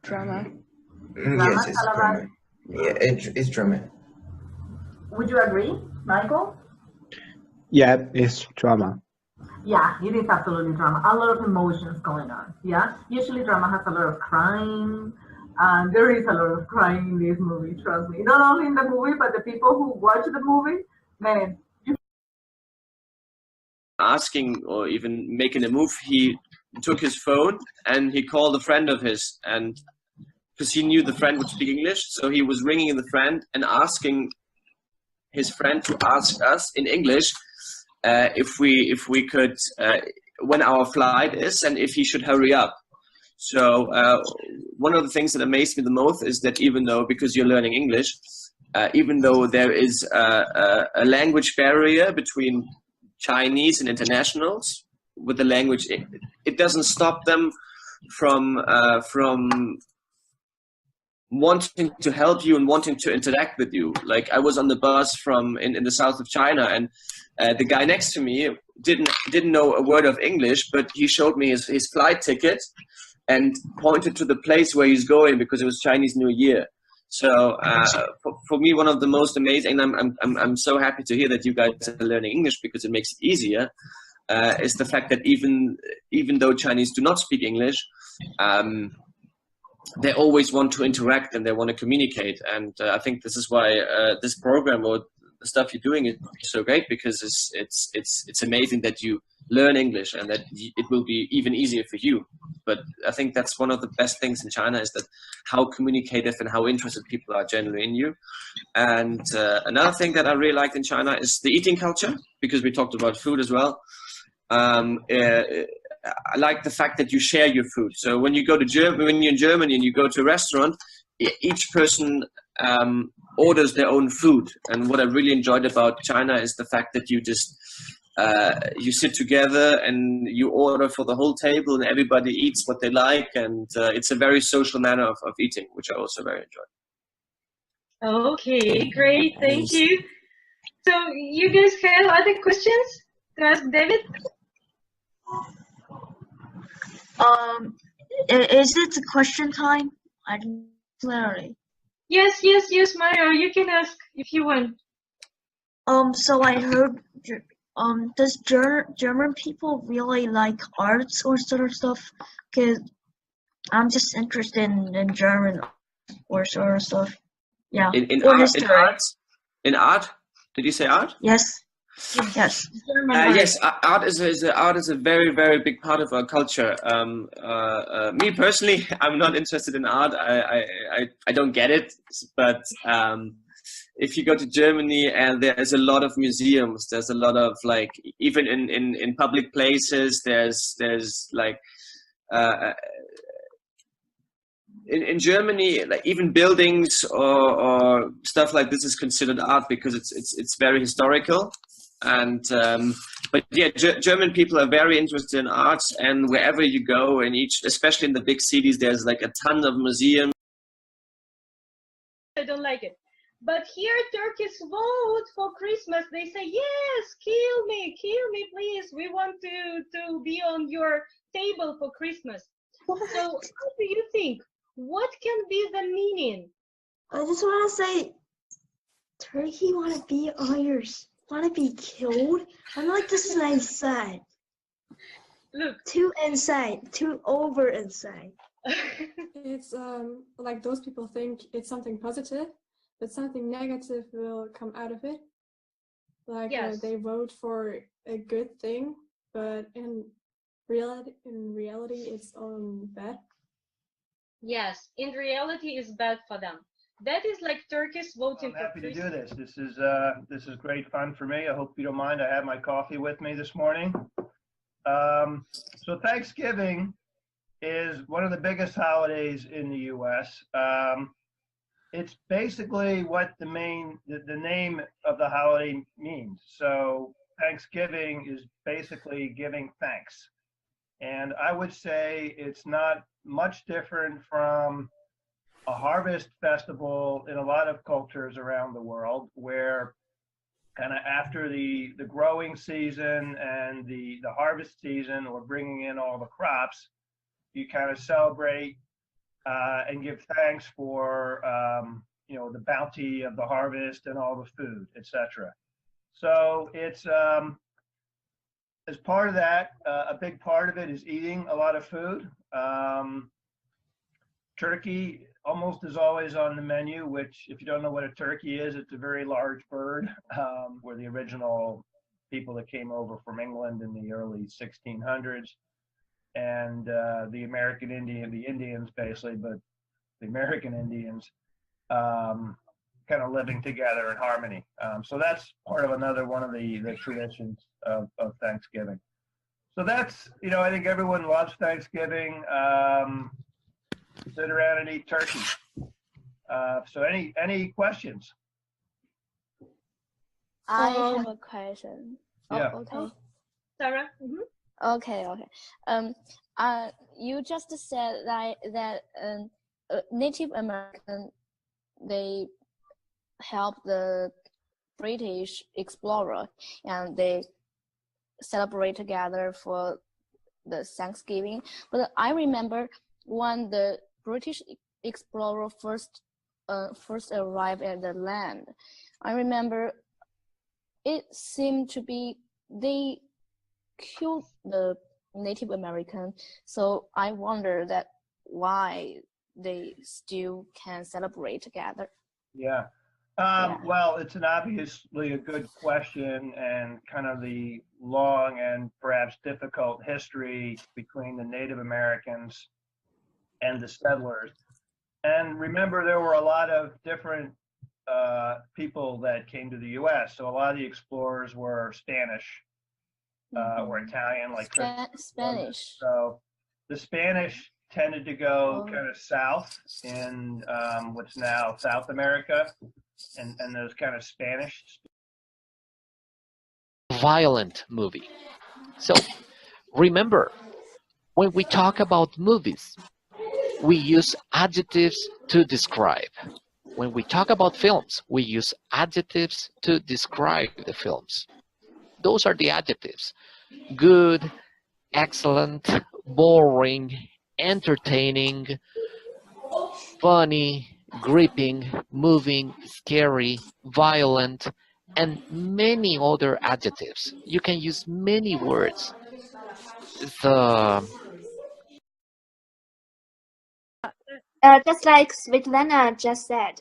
Drama. Yes, it's drama. Yeah, it's drama. Would you agree, Michael? Yeah, it's drama. Yeah, it is absolutely drama. A lot of emotions going on. Yeah, usually drama has a lot of crying. There is a lot of crying in this movie. Trust me. Not only in the movie, but the people who watch the movie, man. Asking or even making a move, he took his phone and he called a friend of his, and because he knew the friend would speak English, so he was ringing the friend and asking his friend to ask us in English if we could when our flight is and if he should hurry up. So one of the things that amazed me the most is that even though, because you're learning English, even though there is a language barrier between Chinese and internationals with the language, it doesn't stop them from wanting to help you and wanting to interact with you. Like I was on the bus from in the south of China, and the guy next to me didn't know a word of English, but he showed me his flight ticket and pointed to the place where he's going because it was Chinese New Year. So for me, one of the most amazing, and I'm so happy to hear that you guys are learning English because it makes it easier, is the fact that even though Chinese do not speak English, they always want to interact and they want to communicate. And I think this is why this program or the stuff you're doing is so great, because it's amazing that you learn English and that it will be even easier for you. But I think that's one of the best things in China, is that how communicative and how interested people are generally in you. And another thing that I really liked in China is the eating culture, because we talked about food as well. I like the fact that you share your food. So when you go to when you're in Germany and you go to a restaurant, each person orders their own food. And what I really enjoyed about China is the fact that you just you sit together and you order for the whole table and everybody eats what they like, and it's a very social manner of eating, which I also very enjoy. Okay, great, thank you. So you guys have other questions to ask David? Is it question time? I don't know. Yes, Mario, you can ask if you want. So I heard, does German people really like arts or sort of stuff? Cause I'm just interested in German or sort of stuff. Yeah. In art? Did you say art? Yes. Yes. Yes, art is a very, very big part of our culture. Me personally, I'm not interested in art. I don't get it. But if you go to Germany, and there's a lot of museums, there's a lot of, like, even in public places, there's like in Germany, like even buildings or stuff like this is considered art because it's very historical. And but yeah, German people are very interested in arts, and wherever you go, especially in the big cities, there's like a ton of museums. I don't like it, but here Turkish vote for Christmas. They say yes, kill me, please. We want to be on your table for Christmas. What? So what do you think? What can be the meaning? I just want to say, Turkey want to be on yours. Want to be killed? I'm like, this is inside. Look, too inside, too over inside. It's like those people think it's something positive, but something negative will come out of it. Like yes. They vote for a good thing, but in reality, it's bad. Yes, in reality, it's bad for them. That is like Turkish voting for Christmas. I'm happy to do this. This is great fun for me. I hope you don't mind. I have my coffee with me this morning. So Thanksgiving is one of the biggest holidays in the U.S. It's basically what the name of the holiday means. So Thanksgiving is basically giving thanks. And I would say it's not much different from a harvest festival in a lot of cultures around the world, where kind of after the growing season and the harvest season, or bringing in all the crops, you kind of celebrate and give thanks for the bounty of the harvest and all the food, etc. So it's as part of that, a big part of it is eating a lot of food. Turkey almost is always on the menu, which if you don't know what a turkey is, it's a very large bird. Were the original people that came over from England in the early 1600s. And the Indians basically, but the American Indians kind of living together in harmony. So that's part of another one of the traditions of Thanksgiving. So that's, I think everyone loves Thanksgiving. Sit around and eat turkey. So any questions? I have a question. Yeah. Oh, okay. Sarah? Okay. You just said that Native American, they helped the British explorer and they celebrate together for the Thanksgiving. But I remember when the British explorer first arrived at the land, I remember it seemed to be they killed the Native American. So I wonder that why they still can celebrate together. Yeah. Well, it's obviously a good question and kind of the long and perhaps difficult history between the Native Americans and the settlers. And remember, there were a lot of different people that came to the U.S. So a lot of the explorers were Spanish or Italian, like Spanish. So the Spanish tended to go kind of south in what's now South America, and those kind of Spanish. Violent movie. So remember, when we talk about movies, we use adjectives to describe. When we talk about films, we use adjectives to describe the films. Those are the adjectives: good, excellent, boring, entertaining, funny, gripping, moving, scary, violent, and many other adjectives. You can use many words. Just like Svetlana just said,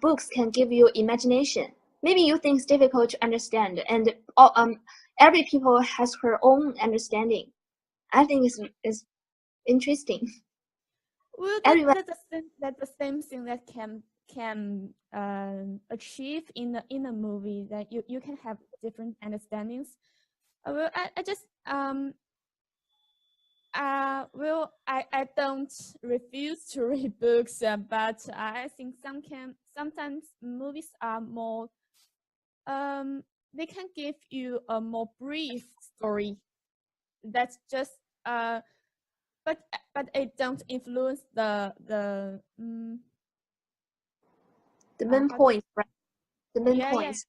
books can give you imagination. Maybe you think it's difficult to understand, and every people has her own understanding. I think it's interesting. Well, that's the same thing that can achieve in a movie, that you can have different understandings. Well, I just I don't refuse to read books, but I think sometimes movies are more they can give you a more brief story. That's just but it don't influence the main point, right? The main points.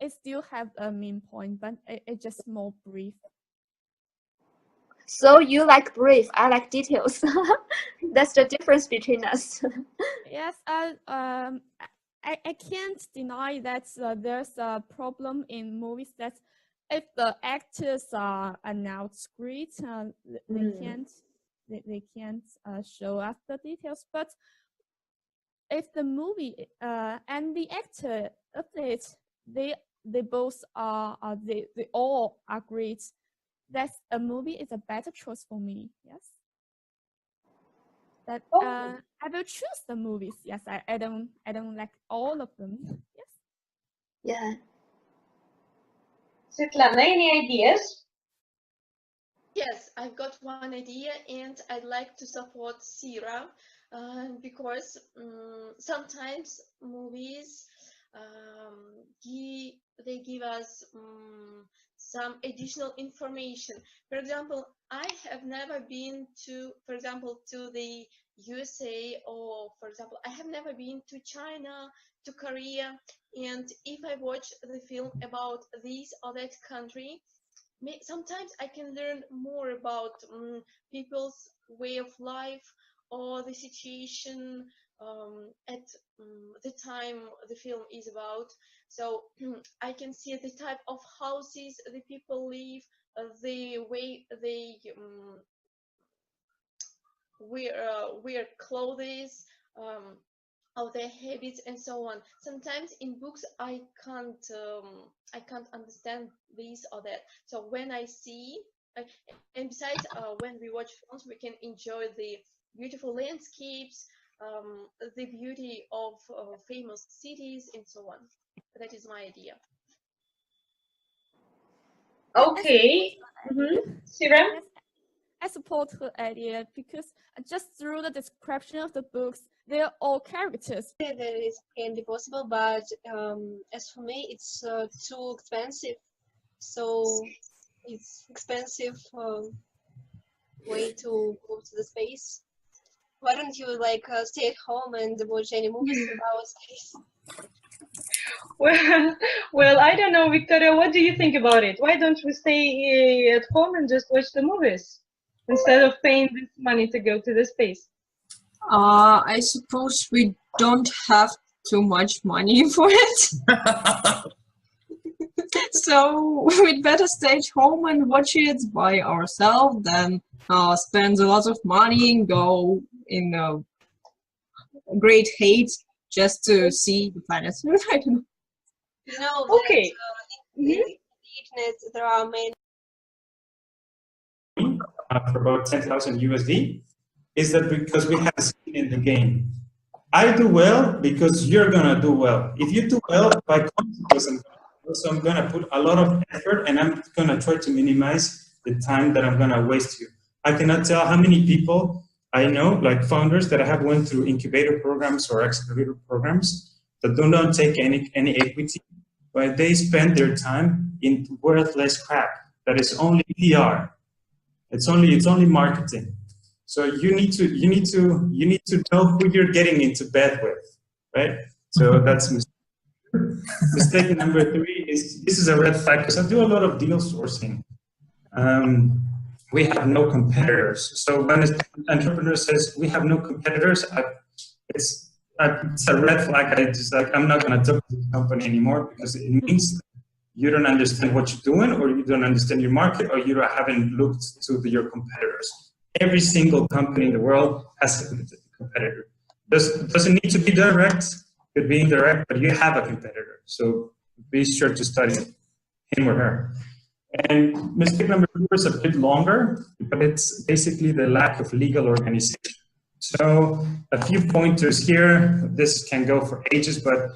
Yeah. It still have a main point, but it's just more brief. So you like brief, I like details. That's the difference between us. Yes, I can't deny that there's a problem in movies that if the actors are not great, they can't show us the details. But if the movie and the actor athletes, they both are they all are great, that a movie is a better choice for me. Yes. That I will choose the movies. Yes, I don't like all of them. Yes. Yeah. Svetlana, any ideas? Yes, I've got one idea, and I'd like to support Sira because sometimes movies they give us some additional information. For example, I have never been to, for example, to the USA, or for example, I have never been to China, to Korea, and if I watch the film about this or that country, sometimes I can learn more about people's way of life, or the situation at the time the film is about. So I can see the type of houses the people live, the way they wear clothes, of their habits and so on. Sometimes in books I can't understand this or that. So when I see, and besides, when we watch films, we can enjoy the beautiful landscapes, the beauty of famous cities, and so on. That is my idea. Okay. Siren? I support her idea because just through the description of the books, they're all characters. That it can be possible, but as for me, it's too expensive. So it's expensive way to go to the space. Why don't you like stay at home and watch any movies about space? Well, I don't know, Victoria. What do you think about it? Why don't we stay at home and just watch the movies instead of paying this money to go to the space? I suppose we don't have too much money for it. So we'd better stay at home and watch it by ourselves than spend a lot of money and go in great hate just to see the planet. I don't know. You know, okay. In the internet there are many. For about 10,000 USD, is that because we have skin in the game. I do well because you're gonna do well. If you do well, by consequence, so I'm gonna put a lot of effort and I'm gonna try to minimize the time that I'm gonna waste you. I cannot tell how many people I know, like founders that have went through incubator programs or accelerator programs that do not take any equity, but they spend their time in worthless crap that is only PR. It's only marketing. So you need to know who you're getting into bed with, right? So that's mistake number 3 is, this is a red flag because I do a lot of deal sourcing. We have no competitors. So when an entrepreneur says we have no competitors, it's a red flag. I'm not going to talk to this company anymore because it means you don't understand what you're doing, or you don't understand your market, or you haven't looked to your competitors. Every single company in the world has a competitor. Doesn't need to be direct, could be indirect, but you have a competitor. So be sure to study him or her. And mistake number 4 is a bit longer, but it's basically the lack of legal organization. So a few pointers here. This can go for ages, but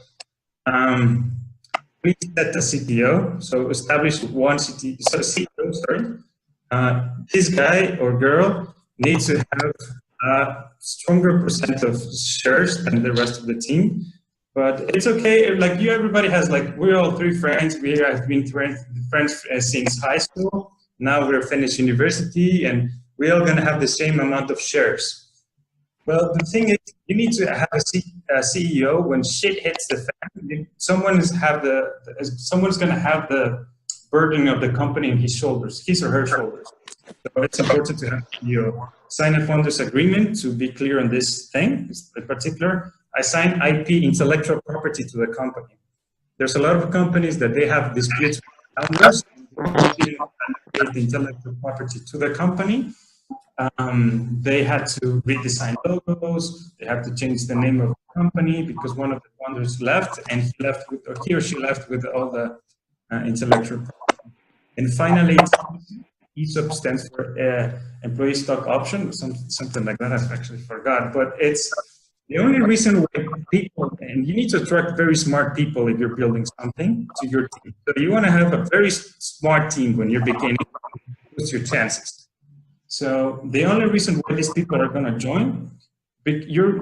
we set the CTO. So establish one CTO, sorry. This guy or girl needs to have a stronger percent of shares than the rest of the team. But it's okay, like everybody has, like, we're all 3 friends. We have been friends since high school. Now we're finished university and we're all gonna have the same amount of shares. Well, the thing is, you need to have a CEO when shit hits the fan. Someone's gonna have the burden of the company in his shoulders, his or her shoulders. So it's important to have a CEO. Sign a founders agreement to be clear on this thing. In particular, I signed IP, intellectual property, to the company. There's a lot of companies that they have disputes with founders. The intellectual property to the company. They had to redesign logos. They had to change the name of the company because one of the founders left, and he or she left with all the intellectual property. And finally, ESOP stands for employee stock option, something like that. I actually forgot, but it's the only reason why people, and you need to attract very smart people if you're building something to your team. So you want to have a very smart team when you're beginning, boost your chances. So the only reason why these people are going to join, you're